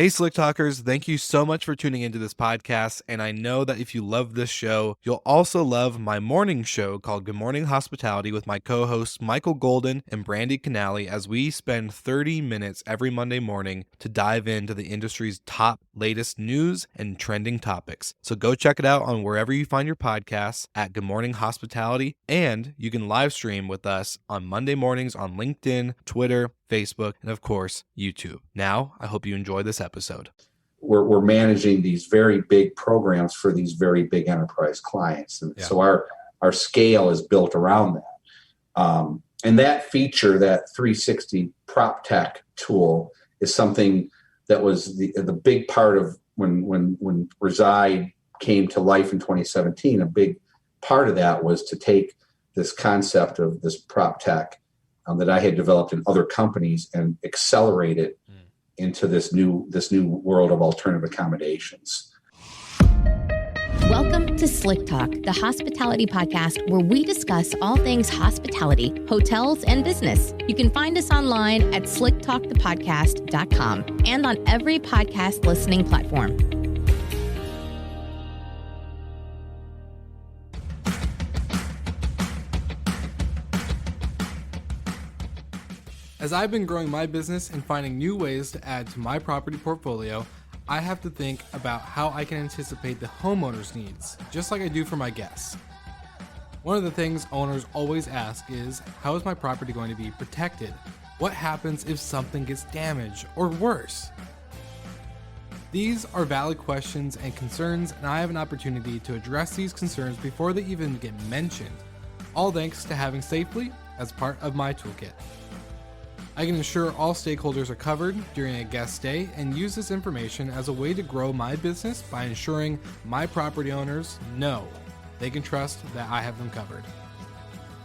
Hey, Slick Talkers, thank you so much for tuning into this podcast. And I know that if you love this show, you'll also love my morning show called Good Morning Hospitality with my co-hosts Michael Golden and Brandy Canali, as we spend 30 minutes every Monday morning to dive into the industry's top latest news and trending topics. So go check it out on wherever you find your podcasts at Good Morning Hospitality. And you can live stream with us on Monday mornings on LinkedIn, Twitter, Facebook, and of course, YouTube. Now, I hope you enjoy this episode. We're managing these very big programs for these very big enterprise clients. And so our scale is built around that. And that feature, that 360 prop tech tool, is something that was the big part of when RESIDE came to life in 2017. A big part of that was to take this concept of this prop tech that I had developed in other companies and accelerate it into this new world of alternative accommodations. Welcome to Slick Talk, the hospitality podcast where we discuss all things hospitality, hotels, and business. You can find us online at slicktalkthepodcast.com and on every podcast listening platform. As I've been growing my business and finding new ways to add to my property portfolio, I have to think about how I can anticipate the homeowner's needs, just like I do for my guests. One of the things owners always ask is, how is my property going to be protected? What happens if something gets damaged or worse? These are valid questions and concerns, and I have an opportunity to address these concerns before they even get mentioned, all thanks to having Safely as part of my toolkit. I can ensure all stakeholders are covered during a guest stay and use this information as a way to grow my business by ensuring my property owners know they can trust that I have them covered.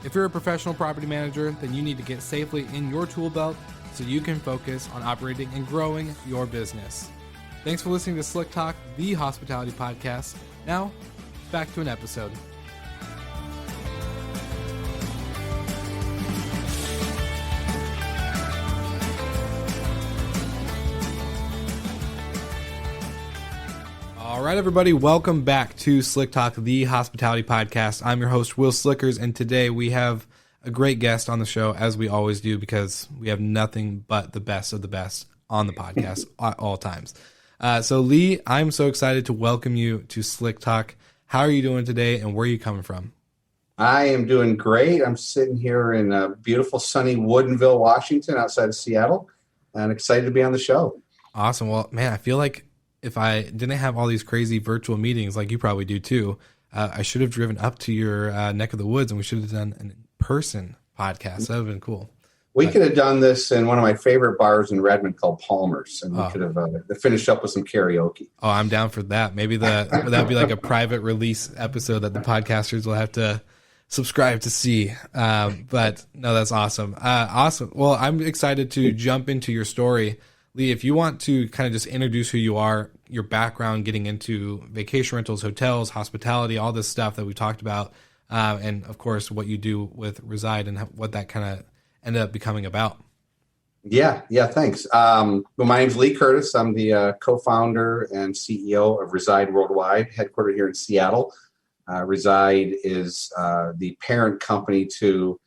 If you're a professional property manager, then you need to get Safely in your tool belt so you can focus on operating and growing your business. Thanks for listening to Slick Talk, the hospitality podcast. Now, back to an episode. All right, everybody, welcome back to Slick Talk, the hospitality podcast. I'm your host, Will Slickers, and today we have a great guest on the show, as we always do, because we have nothing but the best of the best on the podcast at all times. So, Lee, I'm so excited to welcome you to Slick Talk. How are you doing today, and where are you coming from? I am doing great. I'm sitting here in beautiful, sunny Woodinville, Washington, outside of Seattle, and excited to be on the show. Awesome. Well, man, I feel like if I didn't have all these crazy virtual meetings like you probably do too, I should have driven up to your neck of the woods and we should have done an in-person podcast. That would have been cool. We could have done this in one of my favorite bars in Redmond called Palmer's, and we could have finished up with some karaoke. Oh, I'm down for that. Maybe that would be like a private release episode that the podcasters will have to subscribe to see. But no, that's awesome. Awesome. Well, I'm excited to jump into your story. Lee, if you want to kind of just introduce who you are, your background, getting into vacation rentals, hotels, hospitality, all this stuff that we talked about, and of course what you do with RESIDE and what that kind of ended up becoming about. Yeah, thanks. Well, my name's Lee Curtis. I'm the co-founder and CEO of RESIDE Worldwide, headquartered here in Seattle. RESIDE is the parent company to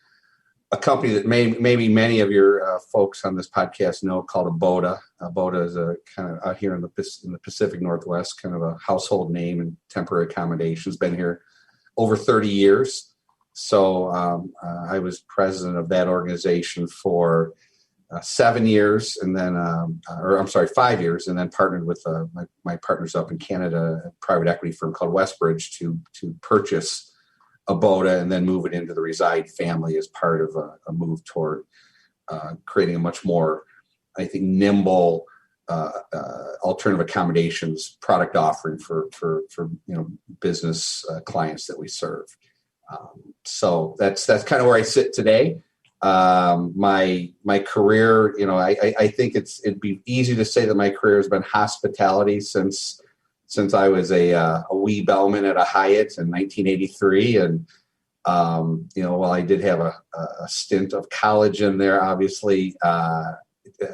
a company that maybe many of your folks on this podcast know, called Aboda. Aboda is a kind of out here in the Pacific Northwest, kind of a household name in temporary accommodations. Been here over 30 years. So I was president of that organization for 7 years, and then 5 years, and then partnered with my partners up in Canada, a private equity firm called Westbridge, to purchase Aboda and then move it into the RESIDE family as part of a move toward creating a much more, I think, nimble alternative accommodations product offering for business clients that we serve. So that's kind of where I sit today. My career, I think it'd be easy to say that my career has been hospitality since I was a wee bellman at a Hyatt in 1983. And, while I did have a stint of college in there, obviously,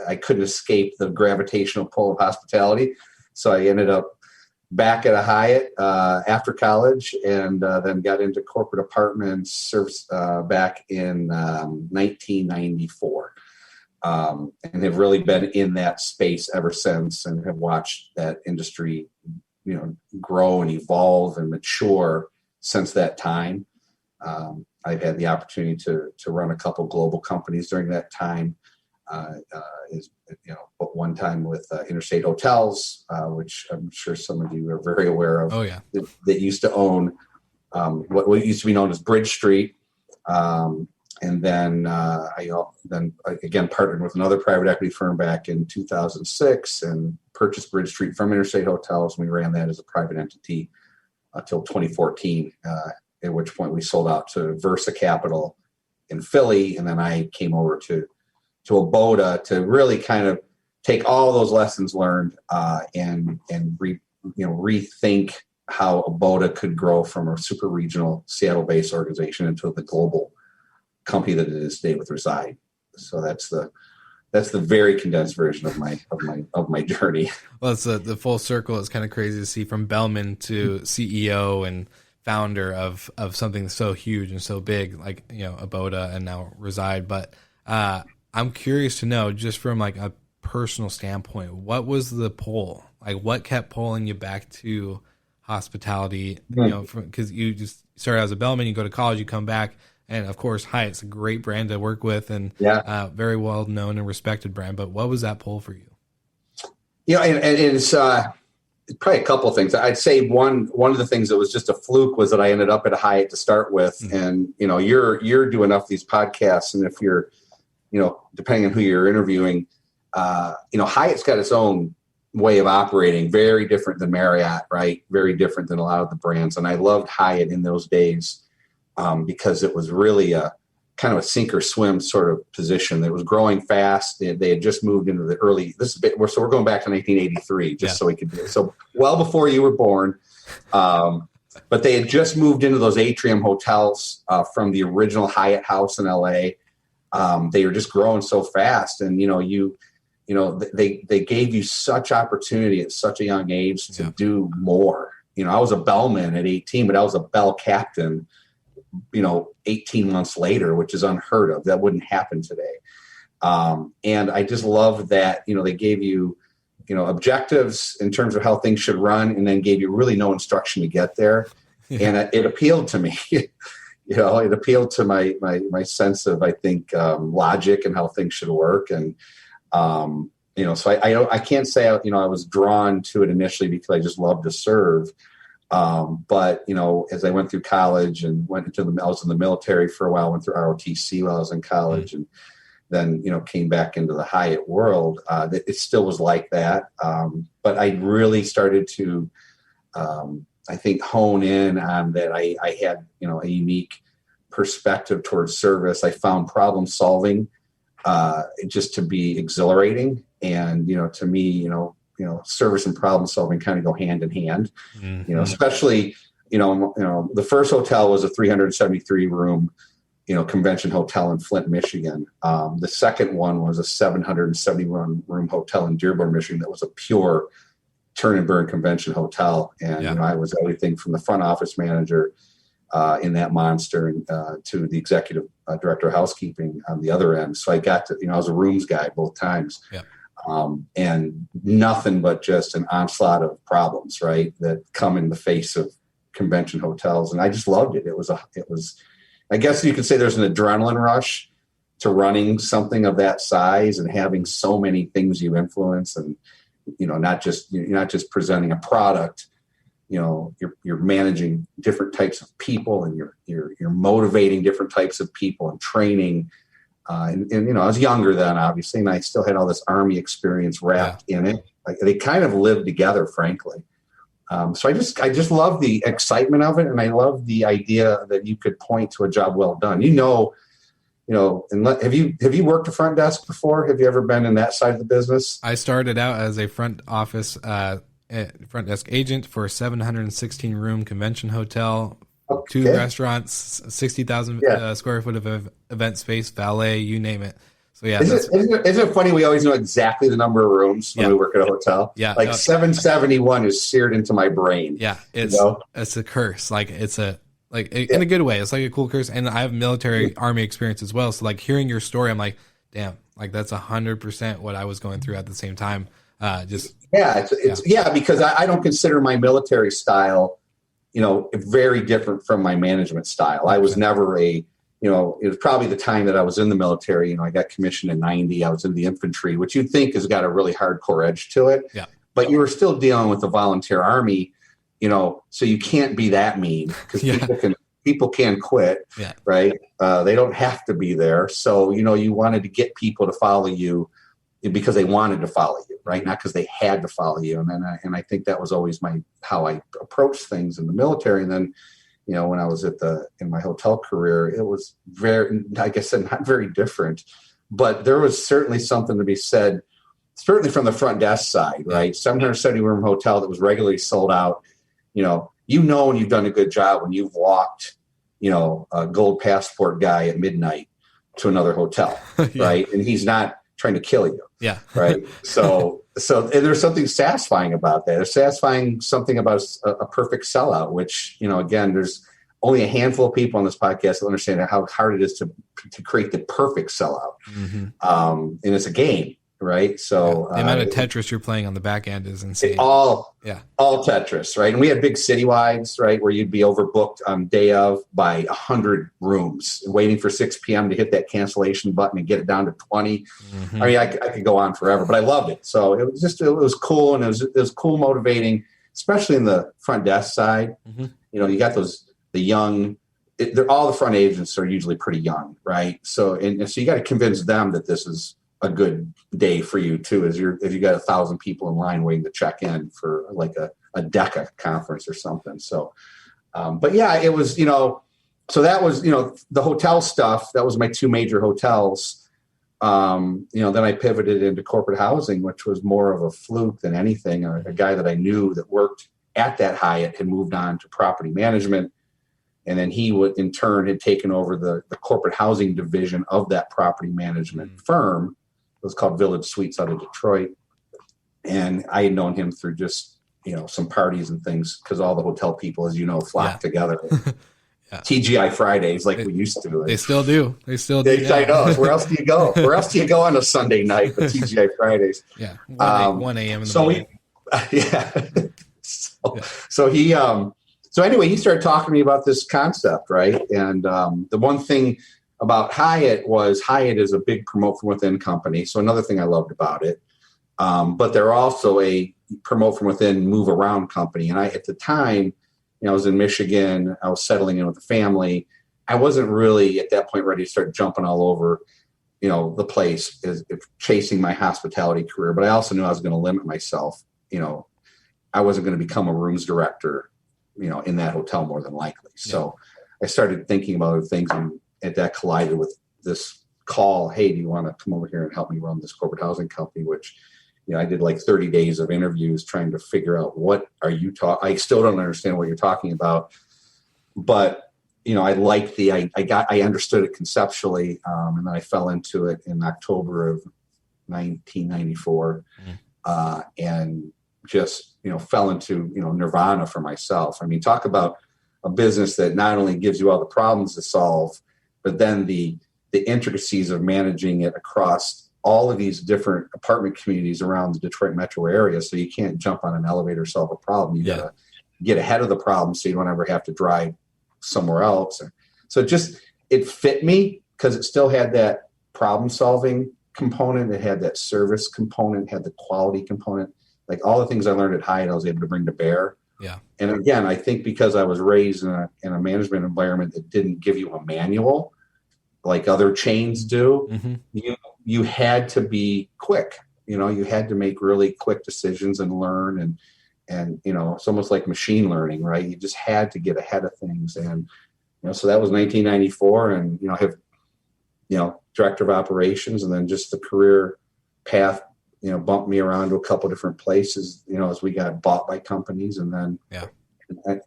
I couldn't escape the gravitational pull of hospitality. So I ended up back at a Hyatt after college, and then got into corporate apartments back in 1994, and have really been in that space ever since, and have watched that industry, grow and evolve and mature since that time. I've had the opportunity to run a couple global companies during that time. But one time with Interstate Hotels, which I'm sure some of you are very aware of. Oh yeah, that used to own what used to be known as Bridge Street, and then I again partnered with another private equity firm back in 2006 and purchased Bridge Street from Interstate Hotels. We ran that as a private entity until 2014, at which point we sold out to Versa Capital in Philly, and then I came over to Aboda to really kind of take all those lessons learned and rethink how Aboda could grow from a super regional Seattle-based organization into the global company that it is today with Reside. So that's the very condensed version of my journey. Well, it's the full circle. It's kind of crazy to see from bellman to CEO and founder of something so huge and so big like Aboda and now Reside. But I'm curious to know, just from like a personal standpoint, what was the pull? Like, what kept pulling you back to hospitality? Because you just started as a bellman, you go to college, you come back, and of course, Hyatt's a great brand to work with and very well known and respected brand. But what was that pull for you? And it's probably a couple of things. I'd say one of the things that was just a fluke was that I ended up at a Hyatt to start with, and you're doing enough of these podcasts, and if you're depending on who you're interviewing, Hyatt's got its own way of operating, very different than Marriott, right? Very different than a lot of the brands. And I loved Hyatt in those days because it was really a kind of a sink or swim sort of position that was growing fast. They had just moved into the early, so we're going back to 1983, so we could do it. So well before you were born. But they had just moved into those atrium hotels from the original Hyatt house in LA. They were just growing so fast, and they gave you such opportunity at such a young age to do more. I was a bellman at 18, but I was a bell captain 18 months later, which is unheard of. That wouldn't happen today. And I just loved that they gave you objectives in terms of how things should run, and then gave you really no instruction to get there. And it appealed to me. It appealed to my sense of, I think, logic and how things should work. And, so I can't say, I was drawn to it initially because I just loved to serve. But, as I went through college and I was in the military for a while, went through ROTC while I was in college, and then, came back into the Hyatt world, it still was like that. But I really started to, I think, hone in on that. I had, a unique perspective towards service. I found problem solving just to be exhilarating. And, to me, service and problem solving kind of go hand in hand, especially, the first hotel was a 373 room, convention hotel in Flint, Michigan. The second one was a 771 room hotel in Dearborn, Michigan. That was a pure turn and burn convention hotel. And I was everything from the front office manager in that monster to the executive director of housekeeping on the other end. So I got to, I was a rooms guy both times. And nothing but just an onslaught of problems, right, that come in the face of convention hotels. And I just loved it. It was, I guess you could say there's an adrenaline rush to running something of that size and having so many things you influence, and, you're not just presenting a product, you're managing different types of people, and you're motivating different types of people and training. And I was younger then, obviously, and I still had all this Army experience wrapped in it. Like, they kind of lived together, frankly. So I just love the excitement of it, and I love the idea that you could point to a job well done. And have you worked a front desk before? Have you ever been in that side of the business? I started out as a front desk agent for a 716 room convention hotel. Okay. 2 restaurants, 60,000 square foot of event space, valet, you name it. So yeah, isn't it funny? We always know exactly the number of rooms when we work at a hotel. Yeah, like 771 is seared into my brain. Yeah, it's a curse. Like it's in a good way. It's like a cool curse. And I have military army experience as well. So like hearing your story, I'm like, damn, like that's 100% what I was going through at the same time. Because I don't consider my military style, very different from my management style. I was never it was probably the time that I was in the military. I got commissioned in 90. I was in the infantry, which you'd think has got a really hardcore edge to it. Yeah. But you were still dealing with the volunteer army, so you can't be that mean because people can quit, right? They don't have to be there. So, you wanted to get people to follow you because they wanted to follow you, right? Not because they had to follow you. And I think that was always how I approached things in the military. And then, when I was in my hotel career, it was very, like I said, not very different, but there was certainly something to be said, certainly from the front desk side, right? 770 room hotel that was regularly sold out. When you've done a good job when you've walked, a gold passport guy at midnight to another hotel, right? And he's not trying to kill you. Yeah. Right. So and there's something satisfying about that. There's satisfying something about a perfect sellout, which, again, there's only a handful of people on this podcast that understand how hard it is to create the perfect sellout. Mm-hmm. And it's a game, right? So the amount of Tetris you're playing on the back end is insane. All Tetris, right? And we had big citywides, right, where you'd be overbooked on day of by 100 rooms, waiting for 6 p.m. to hit that cancellation button and get it down to 20. Mm-hmm. I mean, I could go on forever, but I loved it. So it was cool, and it was cool, motivating, especially in the front desk side. Mm-hmm. You got the young. They're all the front agents are usually pretty young, right? So so you got to convince them that this is a good day for you too, if you got 1,000 people in line waiting to check in for like a DECA conference or something. So, but yeah, it was, so that was, the hotel stuff, that was my two major hotels. Then I pivoted into corporate housing, which was more of a fluke than anything. A guy that I knew that worked at that Hyatt had moved on to property management. And then he would, in turn, had taken over the corporate housing division of that property management firm. It was called Village Suites out of Detroit. And I had known him through just, some parties and things because all the hotel people, as you know, flock together. TGI Fridays like we used to. They still do. I know. Where else do you go? Where else do you go on a Sunday night but TGI Fridays? Yeah. 1 a.m. in the morning. So anyway, he started talking to me about this concept, right? And the one thing about Hyatt is a big promote from within company. So another thing I loved about it, but they're also a promote from within, move around company. And at the time, I was in Michigan. I was settling in with the family. I wasn't really at that point ready to start jumping all over, the place, chasing my hospitality career. But I also knew I was going to limit myself. I wasn't going to become a rooms director, in that hotel more than likely. So I started thinking about other things, and that collided with this call. Hey, do you want to come over here and help me run this corporate housing company? Which, I did like 30 days of interviews trying to figure out what are you talking. I still don't understand what you're talking about, but I liked I understood it conceptually, and then I fell into it in October of 1994, and just fell into nirvana for myself. I mean, talk about a business that not only gives you all the problems to solve, but then the intricacies of managing it across all of these different apartment communities around the Detroit metro area. So you can't jump on an elevator, solve a problem. You gotta get ahead of the problem so you don't ever have to drive somewhere else. So it fit me because it still had that problem solving component. It had that service component, had the quality component. Like all the things I learned at Hyatt, I was able to bring to bear. Yeah. And again, I think because I was raised in a management environment that didn't give you a manual like other chains do, you had to be quick. You had to make really quick decisions and learn, and it's almost like machine learning, right? You just had to get ahead of things. And so that was 1994, and I have director of operations, and then just the career path bumped me around to a couple different places, as we got bought by companies. And then, and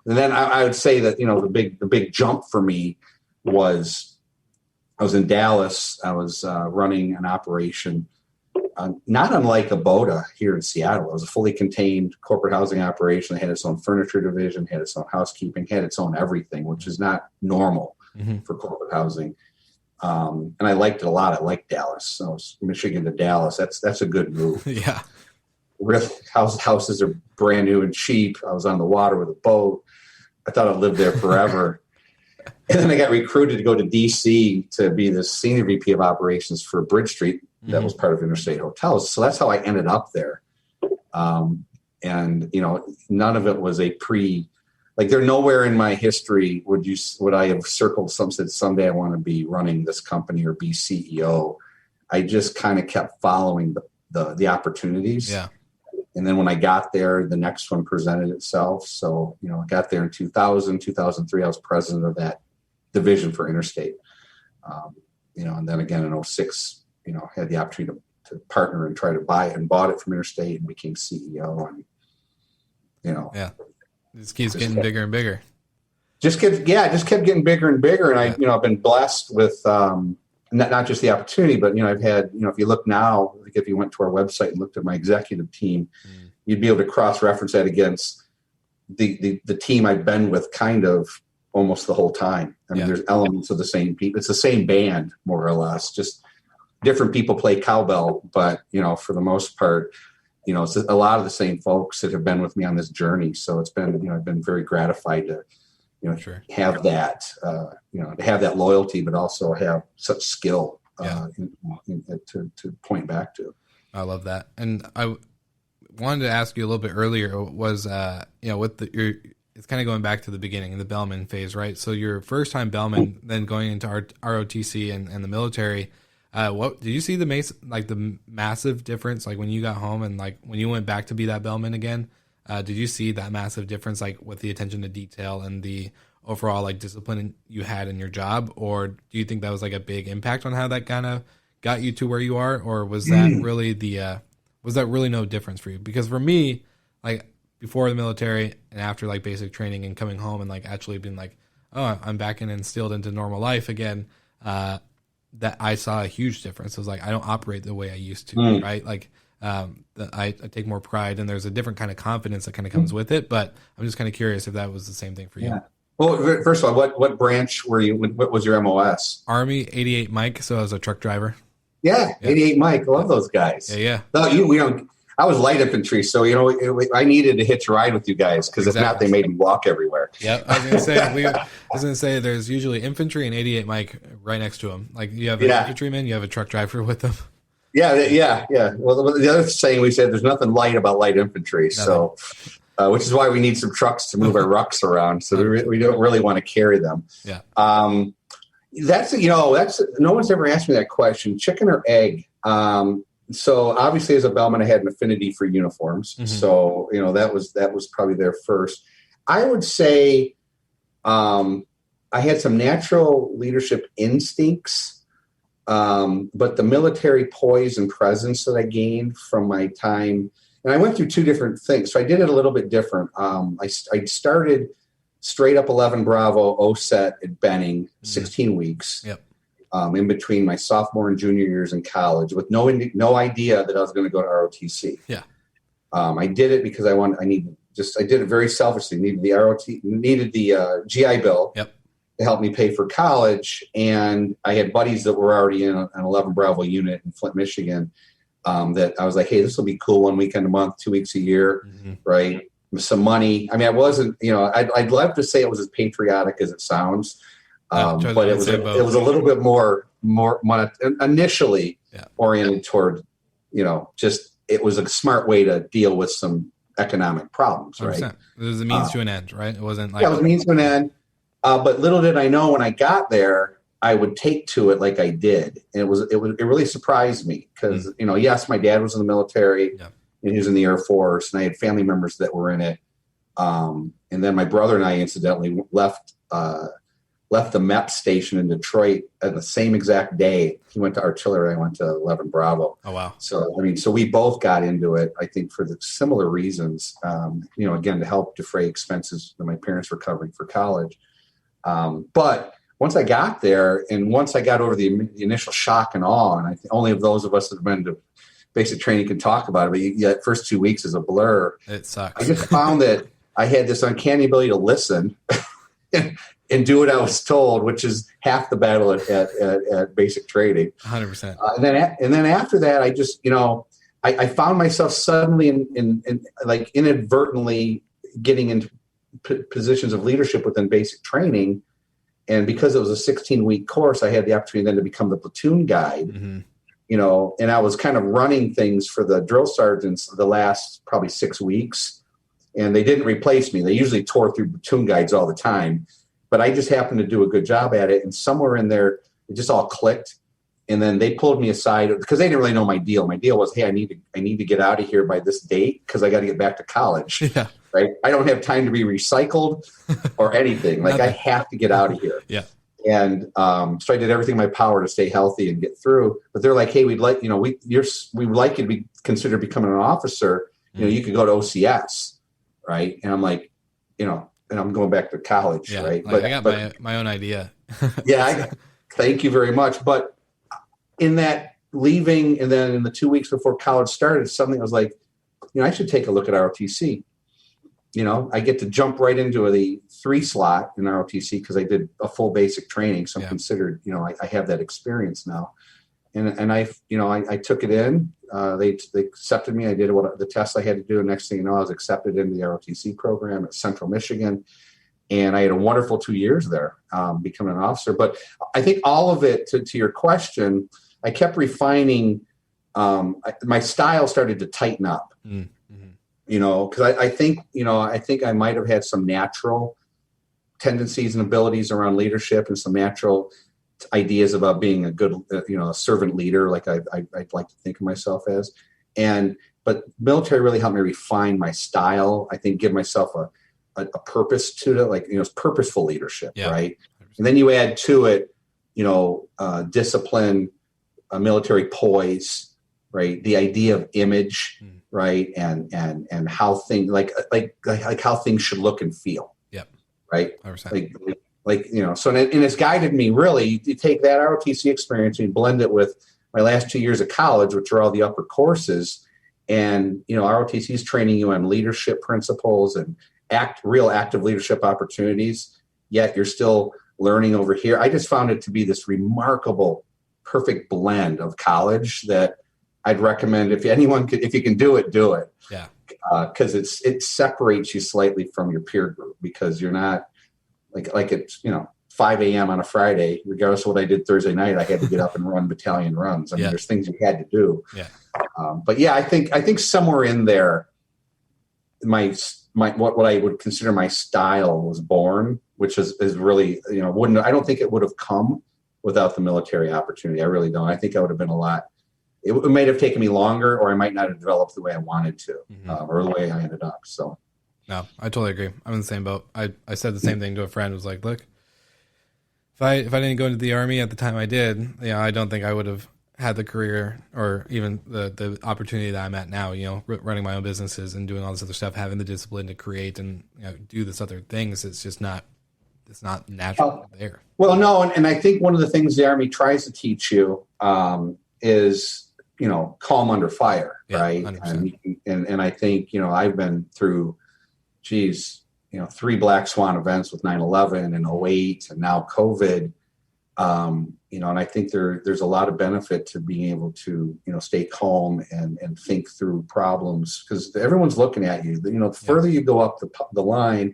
then I would say that, the big jump for me was I was in Dallas. I was running an operation, not unlike Aboda here in Seattle. It was a fully contained corporate housing operation. It had its own furniture division, had its own housekeeping, had its own everything, which is not normal for corporate housing. And I liked it a lot. I liked Dallas. So it was Michigan to Dallas. That's a good move. Yeah. Really, houses are brand new and cheap. I was on the water with a boat. I thought I'd live there forever. And then I got recruited to go to DC to be the senior VP of operations for Bridge Street. That was part of Interstate Hotels. So that's how I ended up there. And, none of it was they're nowhere in my history would I have circled said someday I want to be running this company or be CEO. I just kind of kept following the opportunities. Yeah. And then when I got there, the next one presented itself. So, I got there in 2000, 2003, I was president of that division for Interstate. And then again in 2006, had the opportunity to partner and try to buy it, and bought it from Interstate and became CEO. And, yeah, this keeps getting bigger and bigger. Just kept getting bigger and bigger. And I've been blessed with, not just the opportunity, but, I've had, if you look now, like if you went to our website and looked at my executive team, you'd be able to cross-reference that against the team I've been with kind of almost the whole time. I mean, there's elements of the same people. It's the same band, more or less, just different people play cowbell. But, for the most part, it's a lot of the same folks that have been with me on this journey. So it's been, I've been very gratified to, have that, to have that loyalty, but also have such skill to point back to. I love that. And I wanted to ask you a little bit earlier was, it's kind of going back to the beginning, the bellman phase, right? So your first time bellman, then going into ROTC and the military, what did you see the massive difference, like when you got home and like when you went back to be that bellman again? Did you see that massive difference, like with the attention to detail and the overall like discipline you had in your job? Or do you think that was like a big impact on how that kind of got you to where you are? Or was that really was that really no difference for you? Because for me, like before the military and after like basic training and coming home and like actually being like, oh, I'm back and instilled into normal life again, that I saw a huge difference. It was like, I don't operate the way I used to, right? Like, I take more pride, and there's a different kind of confidence that kind of comes with it. But I'm just kind of curious if that was the same thing for you. Yeah. Well, first of all, what branch were you? What was your MOS? Army, 88 Mike. So I was a truck driver. Yeah, 88 Mike. I love those guys. Yeah. No, I was light infantry, so I needed to hitch a ride with you guys because if not, they made me walk everywhere. Yeah, I was gonna say there's usually infantry and 88 Mike right next to them. Like you have an infantryman, you have a truck driver with them. Yeah. Well, the other saying we said, there's nothing light about light infantry. So, which is why we need some trucks to move our rucks around. So we don't really want to carry them. Yeah. That's no one's ever asked me that question, chicken or egg. So obviously as a bellman, I had an affinity for uniforms. Mm-hmm. So, that was probably there first. I would say, I had some natural leadership instincts. But the military poise and presence that I gained from my time, and I went through two different things. So I did it a little bit different. I started straight up 11 Bravo OSET at Benning, 16 weeks. Yep. In between my sophomore and junior years in college with no idea that I was going to go to ROTC. Yeah. I did it because I did it very selfishly. Needed the GI Bill. Yep. To help me pay for college. And I had buddies that were already in an 11 Bravo unit in Flint, Michigan, that I was like, hey, this will be cool 1 weekend a month, 2 weeks a year, right? Some money. I mean, I wasn't, I'd love to say it was as patriotic as it sounds, but it was a little bit more initially oriented toward, just it was a smart way to deal with some economic problems, right? 100%. It was a means to an end, right? It wasn't like... Yeah, it was a means to an end. But little did I know when I got there, I would take to it like I did. And it really surprised me because, yes, my dad was in the military and he was in the Air Force and I had family members that were in it. And then my brother and I incidentally left the MEP station in Detroit at the same exact day. He went to artillery. I went to 11 Bravo. Oh, wow. So we both got into it, I think, for the similar reasons, again, to help defray expenses that my parents were covering for college. But once I got there, and once I got over the initial shock and awe, and I think only of those of us that have been to basic training can talk about it, but that first 2 weeks is a blur. It sucks. I just found that I had this uncanny ability to listen and do what I was told, which is half the battle at basic training. 100%. And then after that, I just, I found myself suddenly in like inadvertently getting into positions of leadership within basic training. And because it was a 16-week course, I had the opportunity then to become the platoon guide. Mm-hmm. And I was kind of running things for the drill sergeants the last probably 6 weeks, and they didn't replace me. They usually tore through platoon guides all the time, but I just happened to do a good job at it. And somewhere in there, it just all clicked. And then they pulled me aside because they didn't really know my deal. My deal was, hey, I need to get out of here by this date because I got to get back to college. Yeah. Right. I don't have time to be recycled or anything. Like I have to get out of here. Yeah. And so I did everything in my power to stay healthy and get through. But they're like, "Hey, we'd like we would like you to be considered becoming an officer. You could go to OCS, right?" And I'm like, and I'm going back to college, yeah, right? Like, I got my own idea. Yeah, thank you very much. But in that leaving, and then in the 2 weeks before college started, something I was like, I should take a look at ROTC. I get to jump right into the 3 slot in ROTC because I did a full basic training. So I'm considered, I have that experience now. And I took it in. They accepted me. I did the tests I had to do. And next thing you know, I was accepted into the ROTC program at Central Michigan. And I had a wonderful 2 years there, becoming an officer. But I think all of it, to your question, I kept refining. My style started to tighten up. Mm-hmm. Because I think I might have had some natural tendencies and abilities around leadership and some natural ideas about being a good, a servant leader, like I'd like to think of myself as. But military really helped me refine my style. I think give myself a purpose to it, like, it's purposeful leadership, right? And then you add to it, discipline, military poise, right? The idea of image. Right. And how things like how things should look and feel. Yep. Right. 100%. So and it's guided me really. You take that ROTC experience and you blend it with my last 2 years of college, which are all the upper courses. And, ROTC is training you on leadership principles and real active leadership opportunities. Yet you're still learning over here. I just found it to be this remarkable, perfect blend of college that I'd recommend if you can do it, do it. Yeah. Because it separates you slightly from your peer group because you're not like it's 5 a.m. on a Friday, regardless of what I did Thursday night, I had to get up and run battalion runs. I mean, there's things you had to do. Yeah. But yeah, I think somewhere in there, my what I would consider my style was born, which is really I don't think it would have come without the military opportunity. I really don't. I think I would have been a lot. It might have taken me longer, or I might not have developed the way I wanted to, or the way I ended up. So, no, I totally agree. I'm in the same boat. I said the same thing to a friend. Was like, look, if I didn't go into the Army at the time I did, I don't think I would have had the career or even the opportunity that I'm at now. Running my own businesses and doing all this other stuff, having the discipline to create and do this other things. It's just not. It's not natural there. Well, no, and I think one of the things the Army tries to teach you is. Calm under fire, right? And I think, I been through, 3 black swan events with 9/11 and 08 and now COVID, and I think there's a lot of benefit to being able to, stay calm and think through problems because everyone's looking at you. The further you go up the line,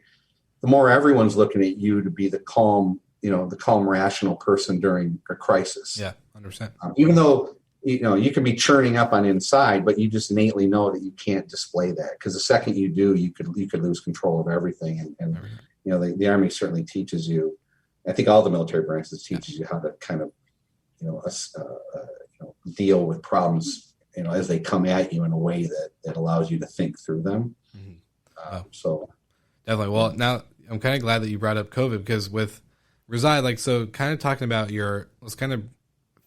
the more everyone's looking at you to be the calm, rational person during a crisis. Yeah, 100%. Even though, you can be churning up on inside, but you just innately know that you can't display that because the second you do, you could lose control of everything. And the Army certainly teaches you. I think all the military branches teaches you how to kind of, deal with problems, as they come at you in a way that allows you to think through them. Mm-hmm. So definitely. Well, now I'm kind of glad that you brought up COVID because with RESIDE, kind of talking about let's kind of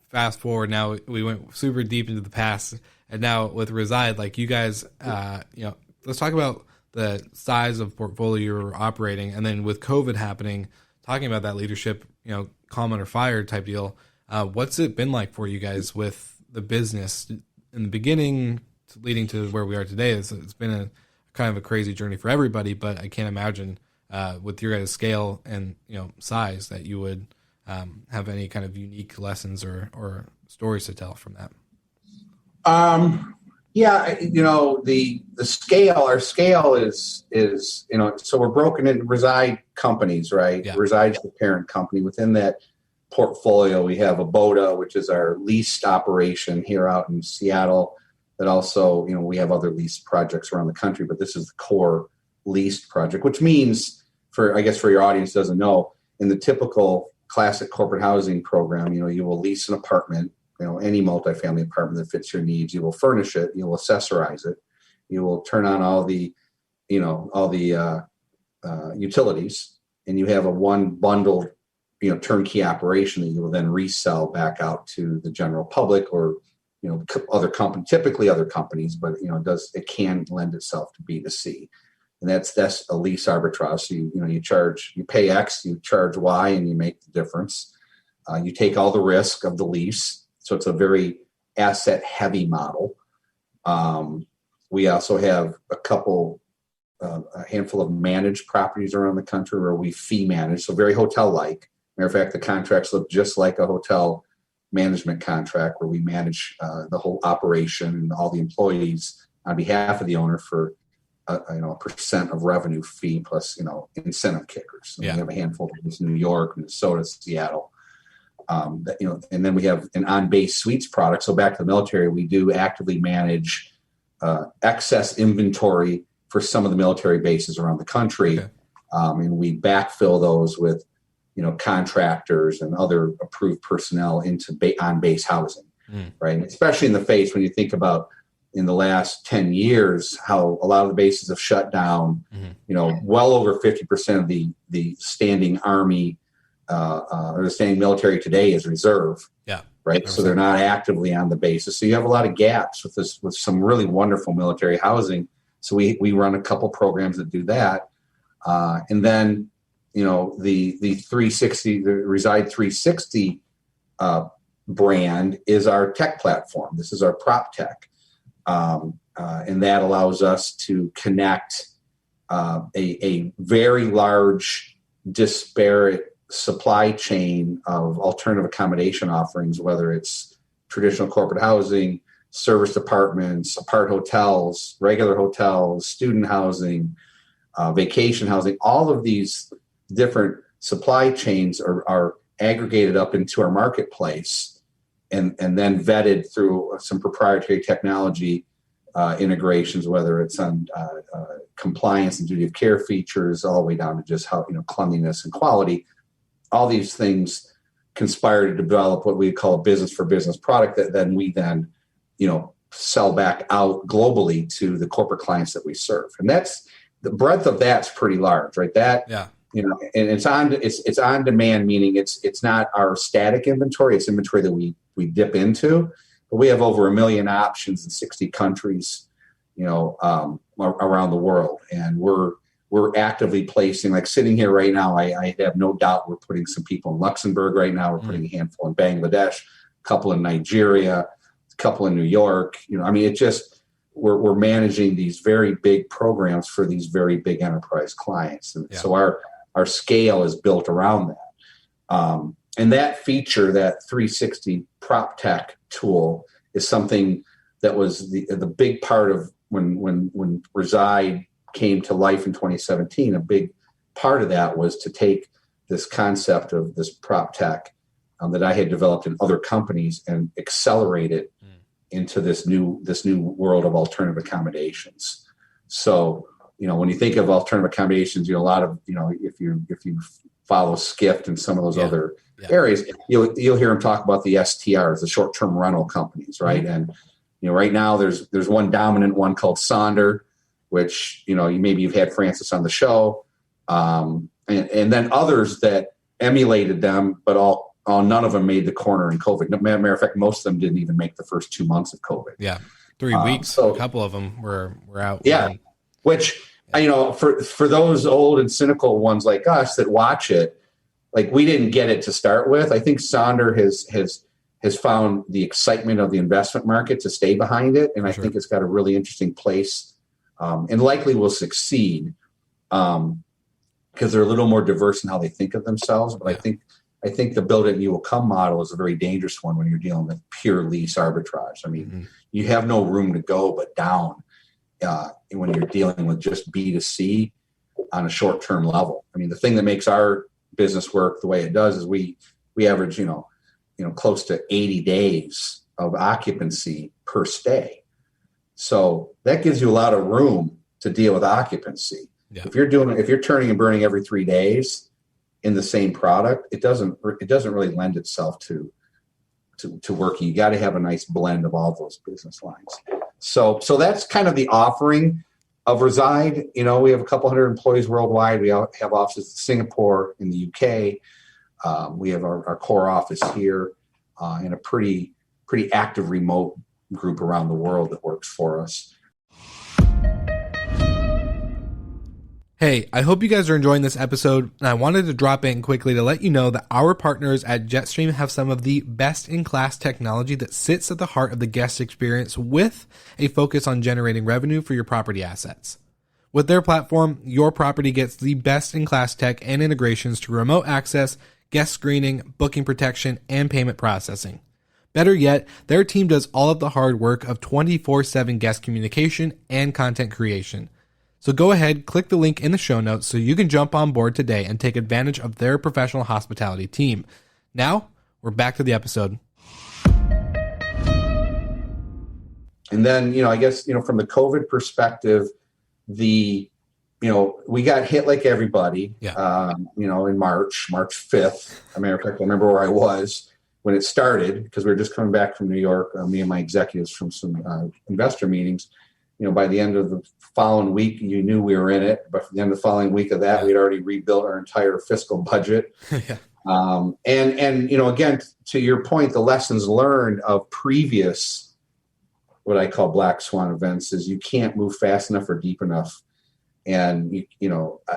fast forward. Now we went super deep into the past, and now with RESIDE, you guys, let's talk about the size of portfolio you're operating, and then with COVID happening, talking about that leadership, calm under fire type deal. What's it been like for you guys with the business in the beginning leading to where we are today? It's been a kind of a crazy journey for everybody, but I can't imagine with your guys' scale and size that you would have any kind of unique lessons or stories to tell from that. Yeah, the scale, our scale is so we're broken into Reside companies, right? Yeah. Reside's the parent company. Within that portfolio, we have Aboda, which is our leased operation here out in Seattle. That also, we have other leased projects around the country, but this is the core leased project, which means for your audience doesn't know, in the typical classic corporate housing program, you will lease an apartment, any multifamily apartment that fits your needs. You will furnish it. You will accessorize it. You will turn on all the utilities, and you have a one bundled, turnkey operation that you will then resell back out to the general public or, other companies, typically other companies, but it can lend itself to B2C, and that's a lease arbitrage. So you pay X, you charge Y, and you make the difference. You take all the risk of the lease. So it's a very asset-heavy model. We also have a handful of managed properties around the country where we fee manage, so very hotel-like. Matter of fact, the contracts look just like a hotel management contract where we manage the whole operation and all the employees on behalf of the owner for a percent of revenue fee plus incentive kickers. So we have a handful of New York, Minnesota, Seattle. And then we have an on-base suites product. So back to the military, we do actively manage excess inventory for some of the military bases around the country. Okay. And we backfill those with, contractors and other approved personnel into on-base housing, right? And especially in the face when you think about in the last 10 years, how a lot of the bases have shut down, well over 50% of the standing Army or the standing military today is reserve. Yeah. Right. So they're not actively on the bases. So you have a lot of gaps with some really wonderful military housing. So we run a couple programs that do that. And then, the 360, the Reside 360 brand is our tech platform. This is our prop tech. And that allows us to connect a very large, disparate supply chain of alternative accommodation offerings, whether it's traditional corporate housing, service apartments, apart hotels, regular hotels, student housing, vacation housing. All of these different supply chains are aggregated up into our marketplace and then vetted through some proprietary technology integrations, whether it's on compliance and duty of care features, all the way down to just how cleanliness and quality. All these things conspire to develop what we call a business for business product that then we sell back out globally to the corporate clients that we serve. And that's the breadth of that's pretty large, right? And it's on demand, meaning it's not our static inventory, it's inventory that we dip into. But we have over 1 million options in 60 countries, around the world. And we're actively placing, like sitting here right now, I have no doubt we're putting some people in Luxembourg right now. We're putting a handful in Bangladesh, a couple in Nigeria, a couple in New York. We're managing these very big programs for these very big enterprise clients. And so our scale is built around that. And that feature, that 360 prop tech tool, is something that was the big part of when Reside came to life in 2017. A big part of that was to take this concept of this prop tech that I had developed in other companies and accelerate it into this new world of alternative accommodations. So, when you think of alternative accommodations, a lot of, if you follow Skift and some of those other areas, you'll hear them talk about the STRs, the short-term rental companies, right? And, right now there's one dominant one called Sonder, which, you've had Francis on the show. And then others that emulated them, but none of them made the corner in COVID. Matter of fact, most of them didn't even make the first 2 months of COVID. Yeah. 3 weeks. So a couple of them were out. Yeah. Which, for those old and cynical ones like us that watch it, like we didn't get it to start with. I think Sonder has found the excitement of the investment market to stay behind it, and I think it's got a really interesting place, and likely will succeed because they're a little more diverse in how they think of themselves. But I think the build it and you will come model is a very dangerous one when you're dealing with pure lease arbitrage. I mean, you have no room to go but down when you're dealing with just B2C on a short-term level. I mean, the thing that makes our business work the way it does is we average, close to 80 days of occupancy per stay. So that gives you a lot of room to deal with occupancy. Yeah. If you're turning and burning every 3 days in the same product, it doesn't really lend itself to working. You got to have a nice blend of all those business lines. So that's kind of the offering of Reside. We have a couple hundred employees worldwide. We have offices in Singapore, in the UK. We have our core office here, and a pretty active remote group around the world that works for us. Hey, I hope you guys are enjoying this episode, and I wanted to drop in quickly to let you know that our partners at Jetstream have some of the best-in-class technology that sits at the heart of the guest experience with a focus on generating revenue for your property assets. With their platform, your property gets the best-in-class tech and integrations to remote access, guest screening, booking protection, and payment processing. Better yet, their team does all of the hard work of 24/7 guest communication and content creation. So go ahead, click the link in the show notes so you can jump on board today and take advantage of their professional hospitality team. Now, we're back to the episode. And then, I guess, from the COVID perspective, we got hit like everybody, in March 5th. I remember where I was when it started because we were just coming back from New York, me and my executives from some investor meetings. By the end of the following week, you knew we were in it. But for the end of the following week of that, we'd already rebuilt our entire fiscal budget. And again, to your point, the lessons learned of previous, what I call black swan events, is you can't move fast enough or deep enough. And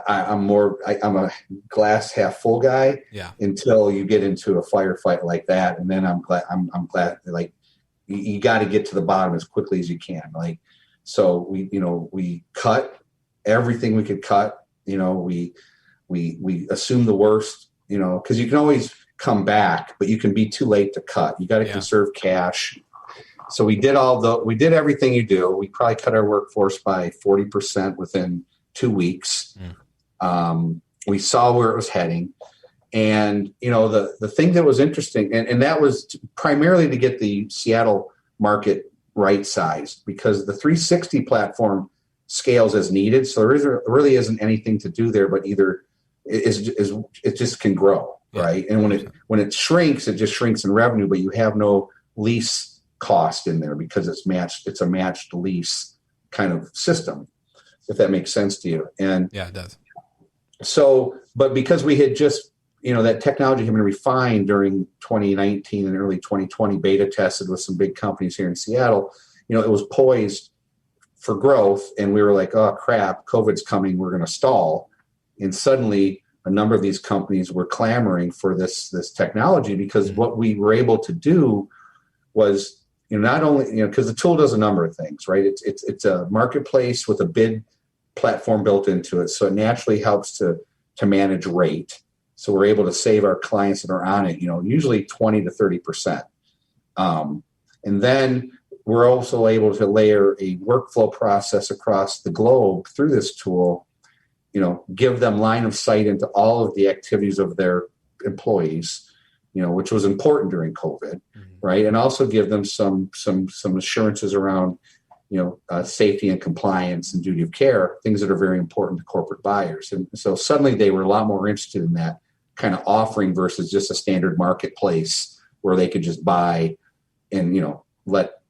I'm a glass half full guy until you get into a firefight like that, and then I'm glad like you got to get to the bottom as quickly as you can. So we cut everything we could cut. We assume the worst. Because you can always come back, but you can be too late to cut. You got to conserve cash. So we did everything you do. We probably cut our workforce by 40% within 2 weeks. We saw where it was heading, and the thing that was interesting, and that was primarily to get the Seattle market right sized, because the 360 platform scales as needed. So there really isn't anything to do there, but either it just can grow, right? And when it shrinks, it just shrinks in revenue, but you have no lease cost in there because it's a matched lease kind of system, if that makes sense to you. And yeah, it does. So, but because we had just, that technology had been refined during 2019 and early 2020, beta tested with some big companies here in Seattle, it was poised for growth. And we were like, oh crap, COVID's coming, we're going to stall. And suddenly a number of these companies were clamoring for this technology, because what we were able to do was, not only, because the tool does a number of things, right? It's a marketplace with a bid platform built into it. So it naturally helps to manage rate. So we're able to save our clients that are on it, usually 20 to 30%. And then we're also able to layer a workflow process across the globe through this tool, give them line of sight into all of the activities of their employees, which was important during COVID, right? And also give them some assurances around, safety and compliance and duty of care, things that are very important to corporate buyers. And so suddenly they were a lot more interested in that kind of offering versus just a standard marketplace where they could just buy and,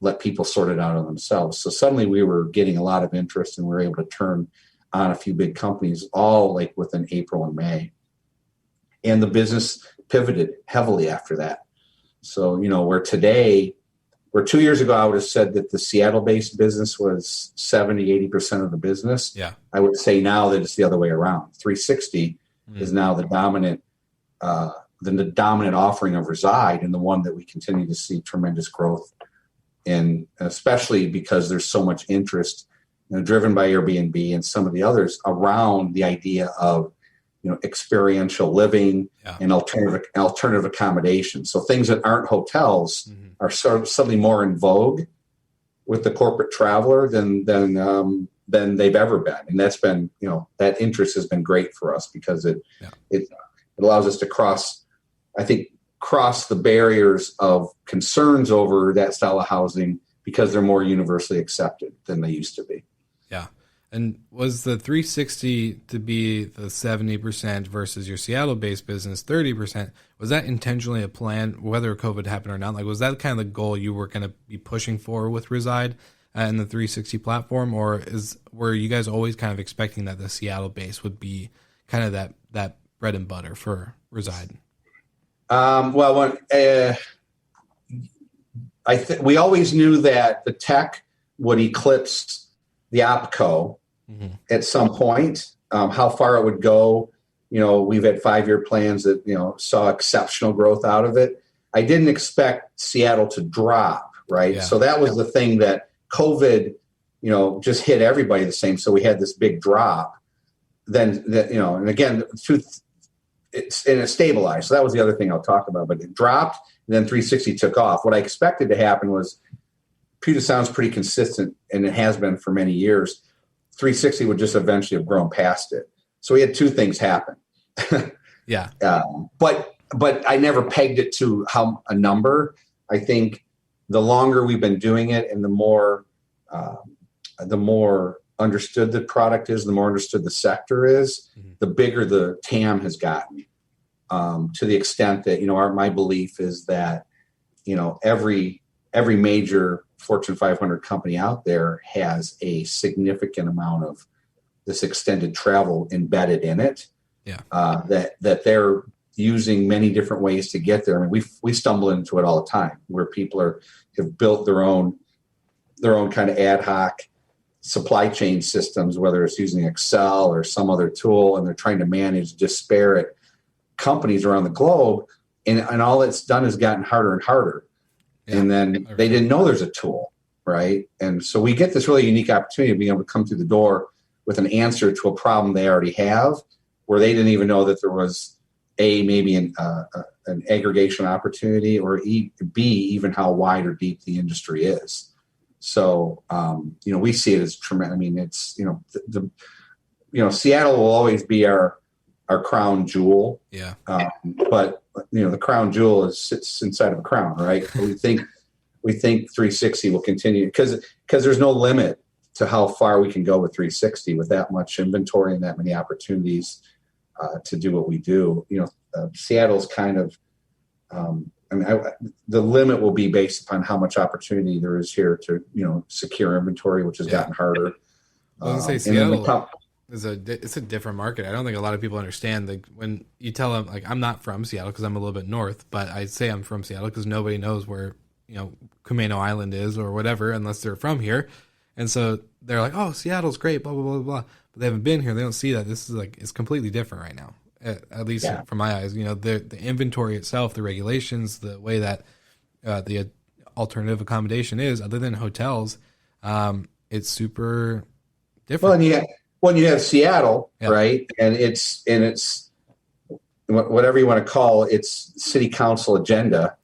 let people sort it out on themselves. So suddenly we were getting a lot of interest, and we were able to turn on a few big companies all like within April and May. And the business pivoted heavily after that. So, where 2 years ago, I would have said that the Seattle-based business was 70, 80% of the business. Yeah. I would say now that it's the other way around. 360 is now the dominant the dominant offering of Reside, and the one that we continue to see tremendous growth in, especially because there's so much interest, driven by Airbnb and some of the others around the idea of, experiential living and alternative accommodations. So things that aren't hotels are sort of suddenly more in vogue with the corporate traveler than they've ever been. And that's been, that interest has been great for us because it allows us to cross the barriers of concerns over that style of housing because they're more universally accepted than they used to be. Yeah. And was the 360 to be the 70% versus your Seattle-based business 30%? Was that intentionally a plan, whether COVID happened or not? Like, was that kind of the goal you were going to be pushing for with Reside and the 360 platform, or were you guys always kind of expecting that the Seattle base would be kind of that bread and butter for Reside? We always knew that the tech would eclipse the OpCo at some point. How far it would go, we've had 5-year plans that, saw exceptional growth out of it. I didn't expect Seattle to drop, right? Yeah. So that was the thing that COVID, just hit everybody the same. So we had this big drop. Then, and again, it stabilized. So that was the other thing I'll talk about. But it dropped, and then 360 took off. What I expected to happen was, Puget Sound's pretty consistent, and it has been for many years. 360 would just eventually have grown past it. So we had two things happen. Yeah. But I never pegged it to a number. I think the longer we've been doing it, and the more understood the product is, the more understood the sector is, the bigger the TAM has gotten. To the extent that, my belief is that, every major Fortune 500 company out there has a significant amount of this extended travel embedded in it. Yeah. That they're using many different ways to get there. I mean, we stumble into it all the time, where people have built their own kind of ad hoc supply chain systems, whether it's using Excel or some other tool, and they're trying to manage disparate companies around the globe. And all it's done is gotten harder and harder. Yeah. And then they didn't know there's a tool, right? And so we get this really unique opportunity of being able to come through the door with an answer to a problem they already have, where they didn't even know that there was maybe an aggregation opportunity, or B, even how wide or deep the industry is. So, we see it as tremendous. I mean, it's, Seattle will always be our crown jewel. Yeah. But the crown jewel sits inside of a crown, right? we think 360 will continue because there's no limit to how far we can go with 360 with that much inventory and that many opportunities to do what we do. Seattle's kind of, the limit will be based upon how much opportunity there is here to, secure inventory, which has gotten harder. I was going to say Seattle it's a different market. I don't think a lot of people understand that when you tell them, like, I'm not from Seattle because I'm a little bit north, but I say I'm from Seattle because nobody knows where, Camano Island is or whatever, unless they're from here. And so they're like, oh, Seattle's great, blah, blah, blah, blah. But they haven't been here. They don't see that. This is it's completely different right now, at least from my eyes. The inventory itself, the regulations, the way that the alternative accommodation is, other than hotels, it's super different. Well, you have Seattle, right? And it's whatever you want to call it, it's city council agenda,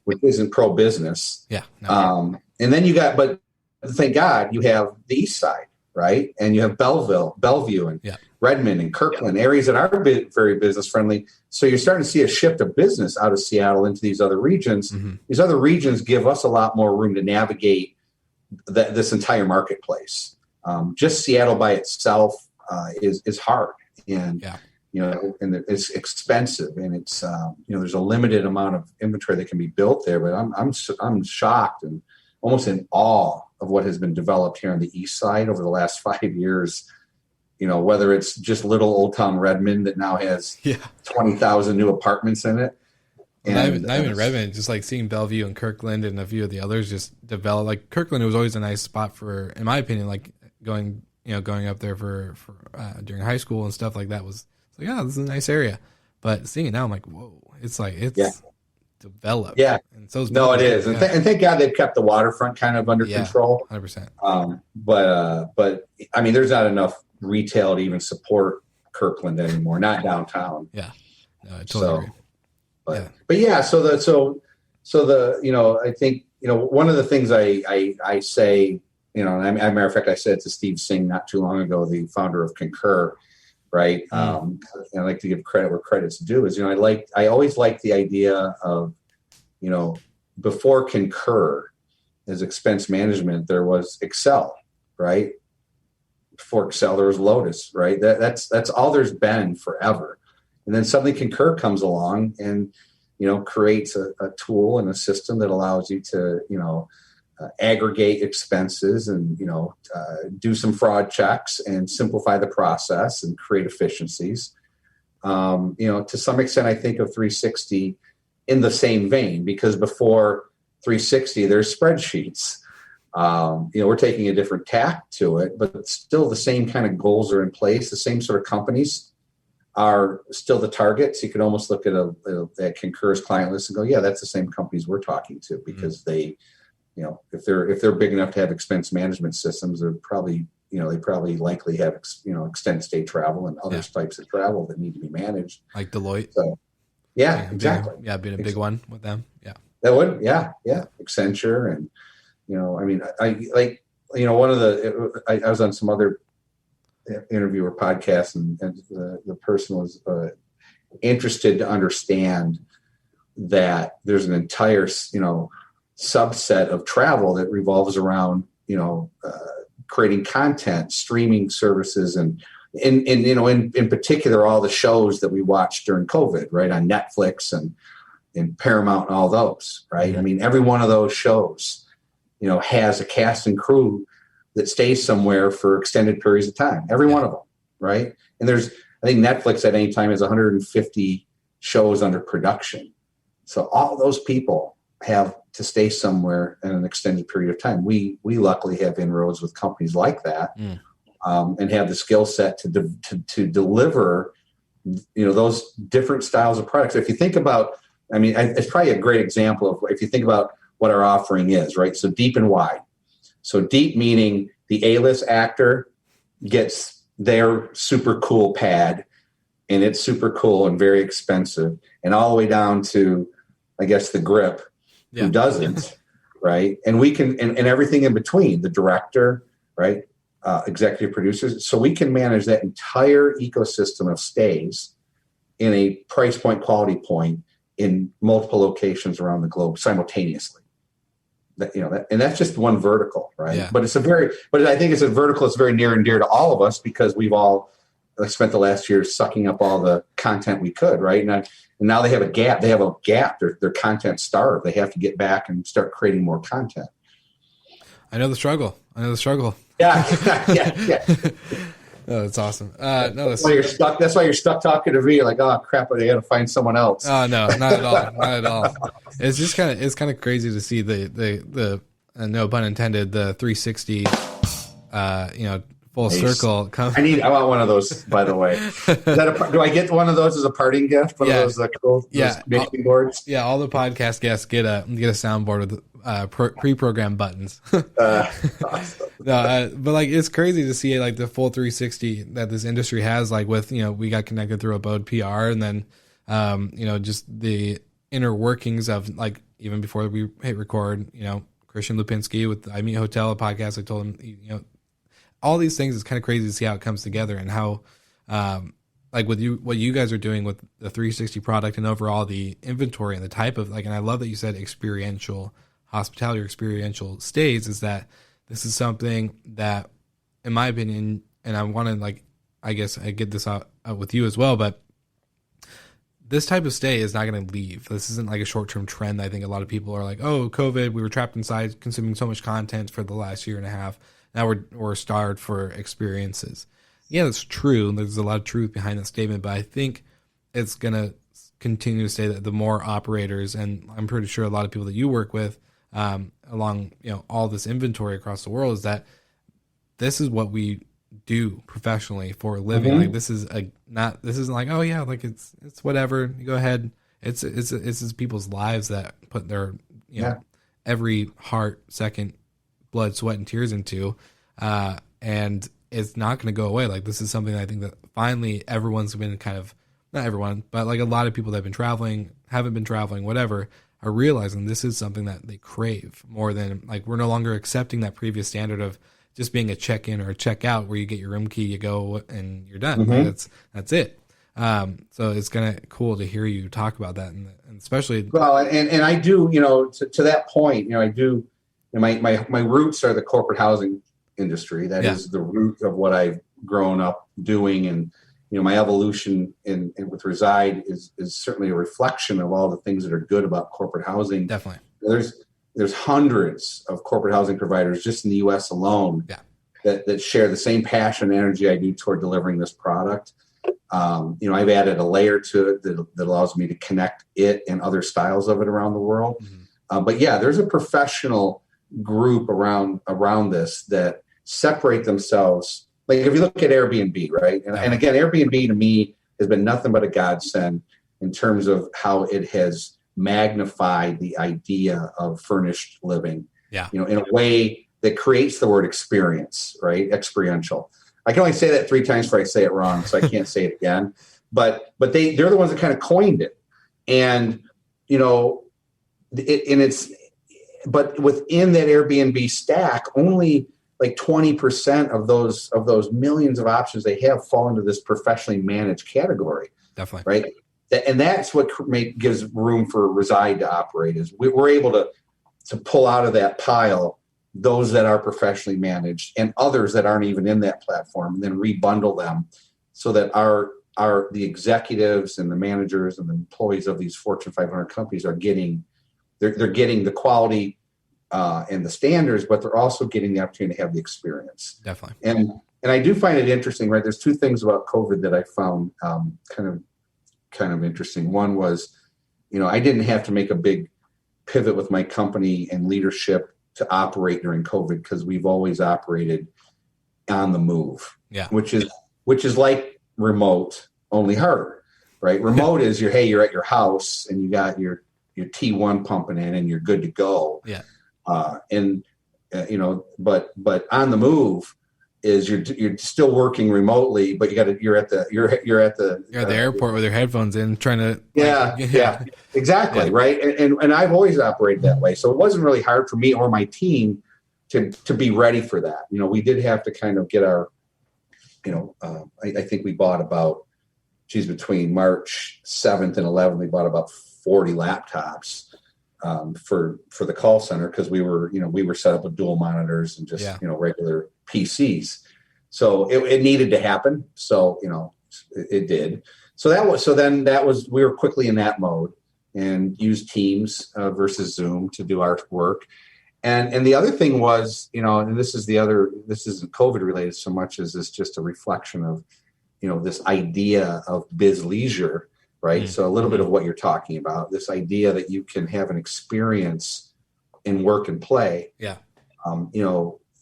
which isn't pro-business. Yeah. No. And then but thank God you have the East Side, right? And you have Bellevue, and Redmond and Kirkland, areas that are very business friendly. So you're starting to see a shift of business out of Seattle into these other regions. Mm-hmm. These other regions give us a lot more room to navigate this entire marketplace. Just Seattle by itself is hard, and and it's expensive, and it's there's a limited amount of inventory that can be built there. But I'm shocked and almost in awe of what has been developed here on the East Side over the last 5 years. Whether it's just little Old Town Redmond that now has 20,000 new apartments in it. And not even Redmond, just like seeing Bellevue and Kirkland and a few of the others just develop. Like Kirkland was always a nice spot for, in my opinion, like going up there for during high school and stuff like that was like, this is a nice area. but seeing it now, I'm like, whoa, it's like, it's developed. Yeah. And so no, it is. And, and thank God they've kept the waterfront kind of under control. 100%. But I mean, there's not enough retail to even support Kirkland anymore, not downtown. Yeah. No, I totally agree. But yeah, so the, you know, I think, you know, one of the things I say, you know, and as a matter of fact, I said to Steve Singh not too long ago, the founder of Concur, right? And I like to give credit where credit's due is, you know, I always liked the idea of, you know, before Concur as expense management, there was Excel, right? Before Excel, there was Lotus, right? That's all there's been forever. And then suddenly Concur comes along and, you know, creates a tool and a system that allows you to, you know, aggregate expenses and, you know, do some fraud checks and simplify the process and create efficiencies. You know, to some extent, I think of 360 in the same vein, because before 360, there's spreadsheets. You know, we're taking a different tack to it, but still the same kind of goals are in place. The same sort of companies are still the targets. You could almost look at a Concur's client list and go, yeah, that's the same companies we're talking to, because they, you know, if they're big enough to have expense management systems, they're probably, you know, they probably likely have, you know, extended stay travel and other types of travel that need to be managed. Like Deloitte. So, yeah, exactly. Being a big one with them. Yeah. That would, yeah. Accenture. And, you know, I mean, I like, you know, one of the, I was on some other interview or podcast, and the person was interested to understand that there's an entire, you know, subset of travel that revolves around, you know, creating content, streaming services, and you know, in particular, all the shows that we watched during COVID, right, on Netflix and Paramount and all those, right? I mean, every one of those shows, you know, has a cast and crew that stays somewhere for extended periods of time. Every one of them, right? And I think Netflix at any time has 150 shows under production. So all those people have to stay somewhere in an extended period of time. We luckily have inroads with companies like that, and have the skill set to deliver, you know, those different styles of products. If you think about, I mean, it's probably a great example of, if you think about what our offering is, right? So deep and wide. So deep meaning the A-list actor gets their super cool pad, and it's super cool and very expensive, and all the way down to, I guess, the grip who doesn't, right? And we can, and everything in between, the director, right? Executive producers. So we can manage that entire ecosystem of stays in a price point, quality point in multiple locations around the globe simultaneously. That, you know, and that's just one vertical, right? Yeah. But I think it's a vertical that's very near and dear to all of us, because we've all spent the last year sucking up all the content we could, right? And now they have a gap. They're content starved. They have to get back and start creating more content. I know the struggle. Yeah. Oh, that's awesome. That's why you're stuck. That's why you're stuck talking to me. You're like, oh crap, I got to find someone else. Oh no, not at all. Not at all. It's just kind of crazy to see the no pun intended, the 360, you know, full circle. I want one of those, by the way. Do I get one of those as a parting gift? One of those cool mixing boards? Yeah, all the podcast guests get a soundboard with pre-programmed buttons. Awesome. But like, it's crazy to see like the full 360 that this industry has. Like with, you know, we got connected through Abode PR, and then you know, just the inner workings of, like, even before we hit record, you know, Christian Lupinski with I Meet Hotel, a podcast. I told him, you know, all these things. It's kind of crazy to see how it comes together, and how like with what you guys are doing with the 360 product, and overall the inventory and the type of, like, and I love that you said experiential hospitality or experiential stays, is that this is something that, in my opinion, and I want to, like, I guess I get this out with you as well, but this type of stay is not going to leave. This isn't like a short-term trend. I think a lot of people are like, oh, COVID, we were trapped inside consuming so much content for the last year and a half. Now we're starved for experiences. Yeah, that's true. There's a lot of truth behind that statement, but I think it's going to continue to say that the more operators, and I'm pretty sure a lot of people that you work with, along, you know, all this inventory across the world, is that this is what we do professionally for a living. Like this is this isn't like, oh yeah, like it's whatever. You go ahead. It's people's lives that put their every heart, second, blood, sweat, and tears into, and it's not going to go away. Like this is something that I think that finally everyone's been kind of, not everyone, but like a lot of people that have been traveling, haven't been traveling, whatever, are realizing this is something that they crave more than, like, we're no longer accepting that previous standard of just being a check-in or a check-out where you get your room key, you go, and you're done. Like that's it. So it's kind of cool to hear you talk about that, and especially. Well, and I do, to that point, I do. My roots are the corporate housing industry. That is the root of what I've grown up doing, and my evolution in with Reside is certainly a reflection of all the things that are good about corporate housing. Definitely, there's hundreds of corporate housing providers just in the U.S. alone that share the same passion and energy I do toward delivering this product. I've added a layer to it that allows me to connect it and other styles of it around the world. But there's a professional group around this that separate themselves. Like if you look at Airbnb, right? And again, Airbnb to me has been nothing but a godsend in terms of how it has magnified the idea of furnished living, in a way that creates the word experience, right? Experiential. I can only say that 3 times before I say it wrong, so I can't say it again. But they're the ones that kind of coined it, and but within that Airbnb stack, only like 20% of those millions of options they have fall into this professionally managed category. Definitely, right? And that's what gives room for Reside to operate. Is we're able to pull out of that pile those that are professionally managed and others that aren't even in that platform, and then rebundle them so that the executives and the managers and the employees of these Fortune 500 companies are getting they're getting the quality and the standards, but they're also getting the opportunity to have the experience. Definitely. And I do find it interesting, right? There's 2 things about COVID that I found kind of interesting. One was, I didn't have to make a big pivot with my company and leadership to operate during COVID, because we've always operated on the move. Which is like remote, only harder, right? Remote is you're at your house and you got your T1 pumping in and you're good to go. But on the move is you're still working remotely, but you're at the airport with your headphones in, trying to exactly. Right. And I've always operated that way. So it wasn't really hard for me or my team to be ready for that. We did have to kind of get our, I think we bought about, between March 7th and 11th, we bought about 40 laptops for the call center, because we were set up with dual monitors and just regular PCs. So it needed to happen. So it did. So we were quickly in that mode and used Teams versus Zoom to do our work. And the other thing was, and this isn't COVID related so much as it's just a reflection of, this idea of biz leisure, right? So a little bit of what you're talking about, this idea that you can have an experience in work and play. There's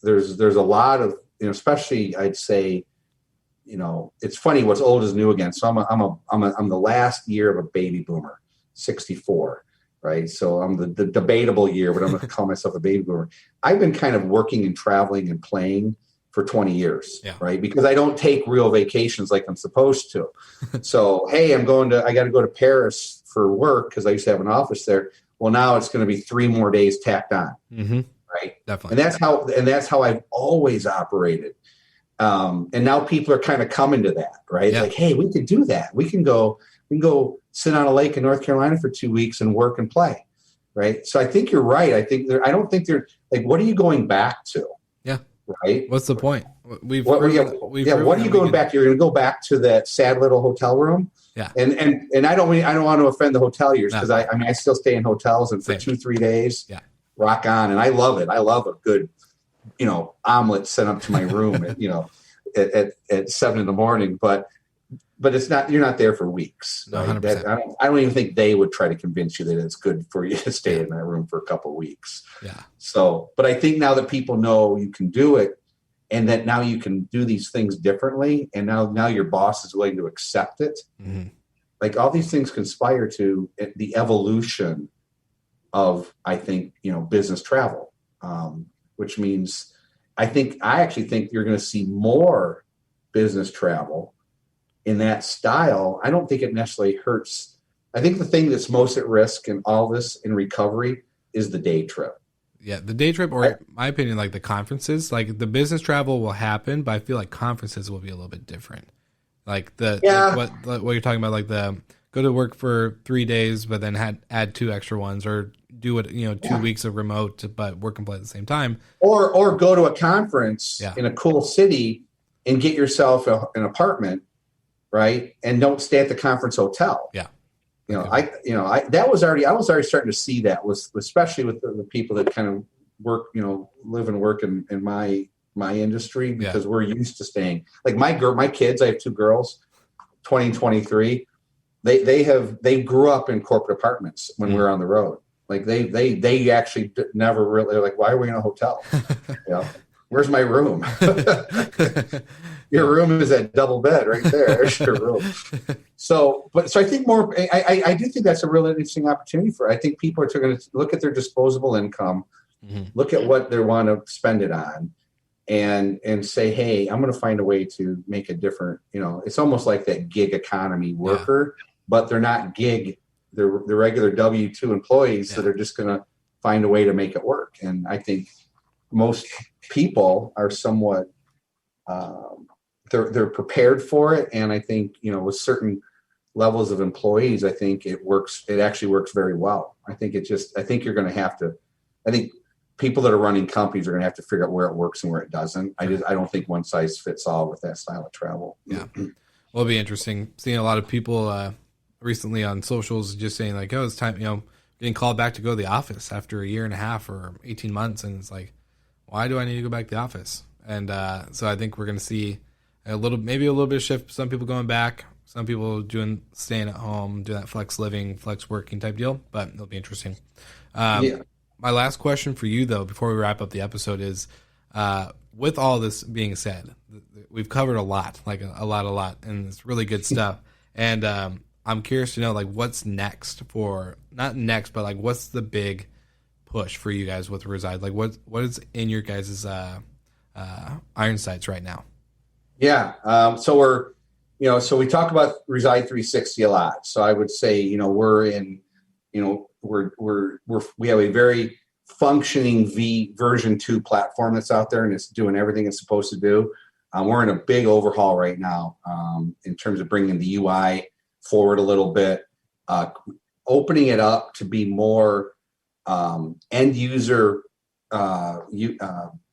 a lot of, especially I'd say, it's funny, what's old is new again. So I'm the last year of a baby boomer, 64. Right. So I'm the debatable year, but I'm going to call myself a baby boomer. I've been kind of working and traveling and playing for 20 years, right? Because I don't take real vacations like I'm supposed to. So, hey, I got to go to Paris for work because I used to have an office there. Well, now it's going to be 3 more days tacked on. Right. Definitely. And that's how I've always operated. And now people are kind of coming to that, right? Like, hey, we could do that. We can go sit on a lake in North Carolina for 2 weeks and work and play, right? So I think you're right. I don't think they're like, what are you going back to? Right? What's the point? What are you going back to? You're going to go back to that sad little hotel room? And I don't want to offend the hoteliers, because I still stay in hotels, and for 2-3 days, rock on. And I love it. I love a good, omelet sent up to my room at 7 a.m. But it's not, you're not there for weeks. Right? I don't even think they would try to convince you that it's good for you to stay in that room for a couple of weeks. So, but I think now that people know you can do it, and that now you can do these things differently, and now your boss is willing to accept it. Mm-hmm. Like all these things conspire to the evolution of, I think, business travel, which means I actually think you're going to see more business travel in that style. I don't think it necessarily hurts. I think the thing that's most at risk in all this in recovery is the day trip. Yeah, the day trip, or in my opinion, like the conferences. Like the business travel will happen, but I feel like conferences will be a little bit different. Like like what you're talking about, like the go to work for 3 days, but then add 2 extra ones, or do it 2 weeks of remote, but work completely at the same time. Or go to a conference in a cool city and get yourself an apartment, right? And don't stay at the conference hotel. Yeah. I was already starting to see that, especially with the people that kind of work, live and work in my industry, because we're used to staying. Like my kids, I have 2 girls, 20 and 23. They grew up in corporate apartments when we were on the road. Like they actually never really, they're like, why are we in a hotel? Where's my room? Your room is that double bed right there. There's your room. So I think I do think that's a really interesting opportunity I think people are going to look at their disposable income, look at what they want to spend it on, and say, hey, I'm going to find a way to make a different, it's almost like that gig economy worker, but they're not gig. They're regular W-2 employees that are just going to find a way to make it work. And I think most people are somewhat, they're prepared for it. And I think, with certain levels of employees, I think it actually works very well. I think you're going to have to, I think people that are running companies are going to have to figure out where it works and where it doesn't. I don't think one size fits all with that style of travel. Yeah. Well, it'll be interesting seeing a lot of people, recently on socials just saying like, oh, it's time, getting called back to go to the office after a year and a half or 18 months. And it's like, why do I need to go back to the office? And so I think we're going to see maybe a little bit of shift. Some people going back, some people staying at home, doing that flex living, flex working type deal, but it'll be interesting. My last question for you though, before we wrap up the episode is, with all this being said, we've covered a lot, like a lot, and it's really good stuff. And, I'm curious to know, like, what's next not next, but like, what's the big push for you guys with Reside? Like, what is in your guys' iron sights right now? Yeah. So we talk about Reside 360 a lot. So I would say, we have a very functioning version 2 platform that's out there, and it's doing everything it's supposed to do. We're in a big overhaul right now in terms of bringing the UI forward a little bit, opening it up to be more end user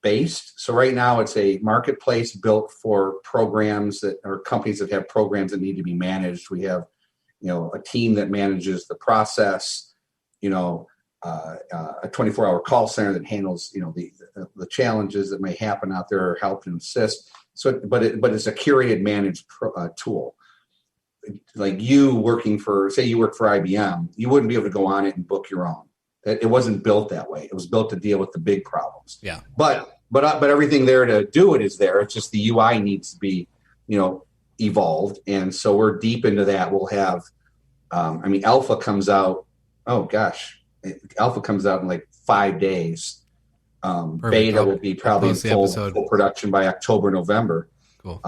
based. So right now it's a marketplace built for programs or companies that have programs that need to be managed. We have, a team that manages the process, a 24-hour call center that handles, the challenges that may happen out there, or help and assist. So, but it's a curated managed tool. Like you working say you work for IBM, you wouldn't be able to go on it and book your own. It wasn't built that way. It was built to deal with the big problems. Yeah. But everything there to do it is there. It's just the UI needs to be, evolved. And so we're deep into that. We'll have, Alpha comes out. Oh gosh, Alpha comes out in like 5 days. Beta will be probably in full production by October, November. Cool.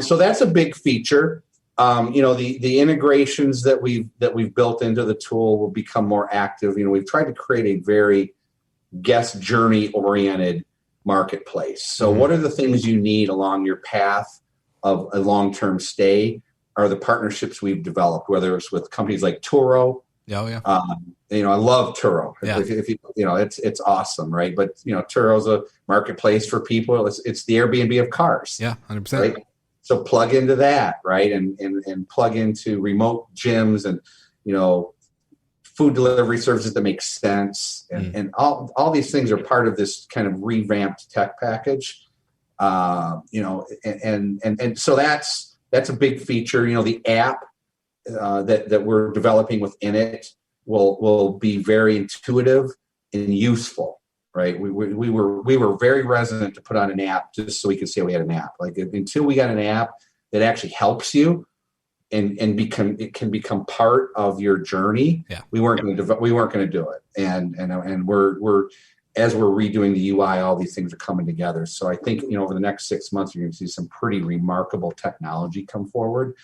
So that's a big feature. The integrations that we've built into the tool will become more active. We've tried to create a very guest journey oriented marketplace. So what are the things you need along your path of a long-term stay are the partnerships we've developed, whether it's with companies like Turo. Oh, yeah. I love Turo. Yeah. It's awesome, right? But Turo's a marketplace for people. It's the Airbnb of cars. Yeah, 100%. Right? So plug into that, right? And plug into remote gyms and, food delivery services that make sense. And all these things are part of this kind of revamped tech package. And so that's a big feature. The app that we're developing within it will be very intuitive and useful, right? We were very reticent to put on an app just so we could say we had an app. Like until we got an app that actually helps you and it can become part of your journey. Yeah. We weren't going to do it. And we're as we're redoing the UI, all these things are coming together. So I think, over the next 6 months, you're going to see some pretty remarkable technology come forward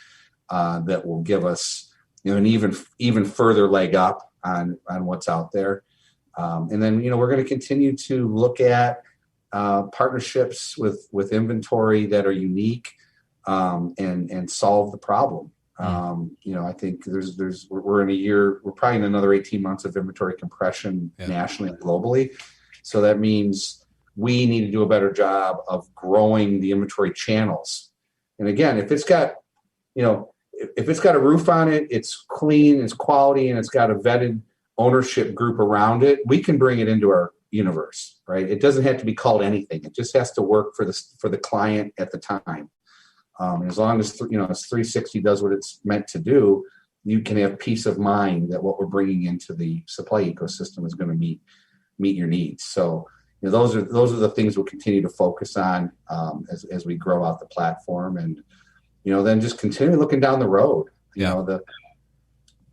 that will give us, an even further leg up on what's out there. And then, we're going to continue to look at partnerships with inventory that are unique and solve the problem. I think we're in a year, we're probably in another 18 months of inventory compression nationally and globally. So that means we need to do a better job of growing the inventory channels. And again, if it's got, if it's got a roof on it, it's clean, it's quality, and it's got a vetted ownership group around it, we can bring it into our universe, right? It doesn't have to be called anything. It just has to work for the client at the time. As long as 360 does what it's meant to do, you can have peace of mind that what we're bringing into the supply ecosystem is going to meet your needs. So those are the things we'll continue to focus on as we grow out the platform, and then just continue looking down the road.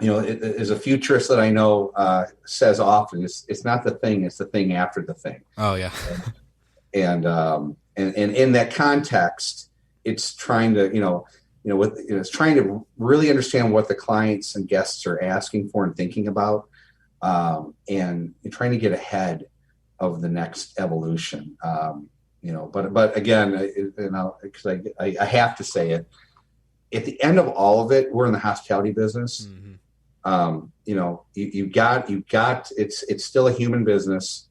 As a futurist that I know says often, it's not the thing, it's the thing after the thing. Oh yeah. and in that context, it's trying to it's trying to really understand what the clients and guests are asking for and thinking about, and trying to get ahead of the next evolution. But again, because I have to say it, at the end of all of it, we're in the hospitality business. Mm-hmm. You got it's still a human business.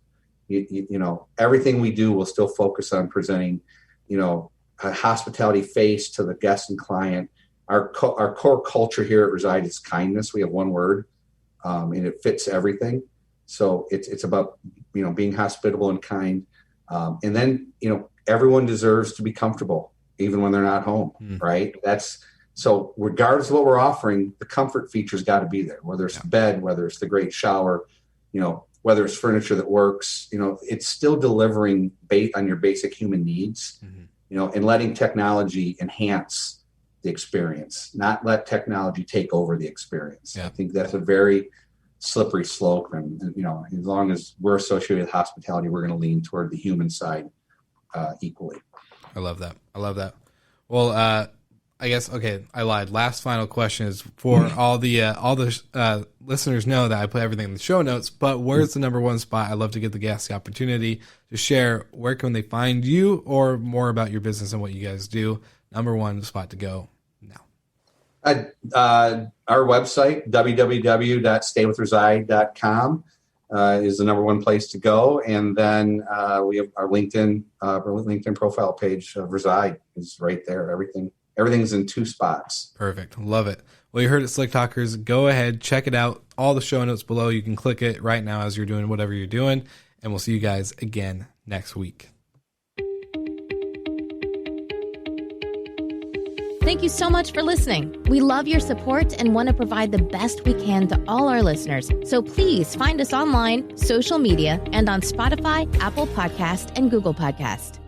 Everything we do will still focus on presenting, a hospitality face to the guest and client. Our core culture here at Reside is kindness. We have one word, and it fits everything. So it's about, being hospitable and kind. And then, everyone deserves to be comfortable, even when they're not home, right? So regardless of what we're offering, the comfort features got to be there, whether it's bed, whether it's the great shower, whether it's furniture that works, it's still delivering on your basic human needs, and letting technology enhance the experience, not let technology take over the experience. Yeah. I think that's a very slippery slope. And, as long as we're associated with hospitality, we're going to lean toward the human side equally. I love that. Well, I guess, okay, I lied. Last final question is for all the listeners know that I put everything in the show notes, but where's the number one spot? I'd love to give the guests the opportunity to share where can they find you or more about your business and what you guys do. Number one spot to go now. Our website, www.staywithreside.com, is the number one place to go. And then we have our LinkedIn profile page of Reside is right there. Everything's in two spots. Perfect. Love it. Well, you heard it, Slick Talkers. Go ahead, check it out. All the show notes below. You can click it right now as you're doing whatever you're doing. And we'll see you guys again next week. Thank you so much for listening. We love your support and want to provide the best we can to all our listeners. So please find us online, social media, and on Spotify, Apple Podcast, and Google Podcast.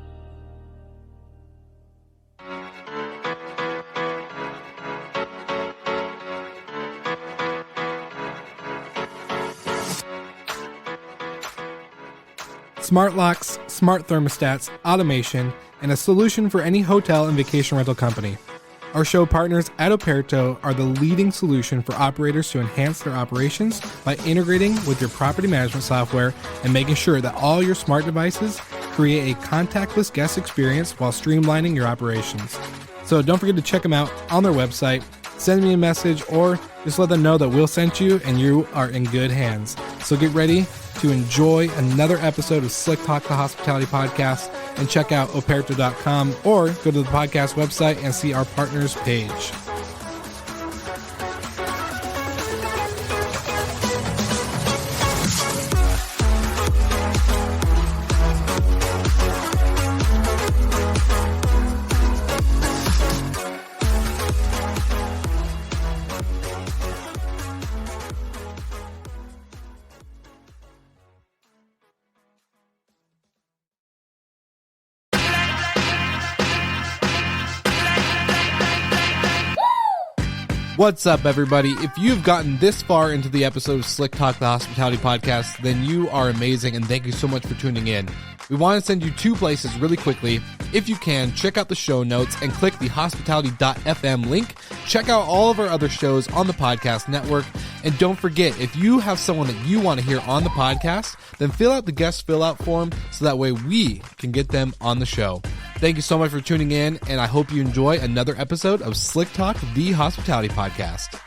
Smart locks, smart thermostats, automation, and a solution for any hotel and vacation rental company. Our show partners at Operto are the leading solution for operators to enhance their operations by integrating with your property management software and making sure that all your smart devices create a contactless guest experience while streamlining your operations. So don't forget to check them out on their website, send me a message, or just let them know that we'll send you and you are in good hands. So get ready to enjoy another episode of Slick Talk, the Hospitality Podcast, and check out operto.com or go to the podcast website and see our partners page. What's up, everybody? If you've gotten this far into the episode of Slick Talk, the Hospitality Podcast, then you are amazing, and thank you so much for tuning in. We want to send you two places really quickly. If you can, check out the show notes and click the hospitality.fm link. Check out all of our other shows on the podcast network. And don't forget, if you have someone that you want to hear on the podcast, then fill out the guest fill out form so that way we can get them on the show. Thank you so much for tuning in, and I hope you enjoy another episode of Slick Talk, the Hospitality Podcast.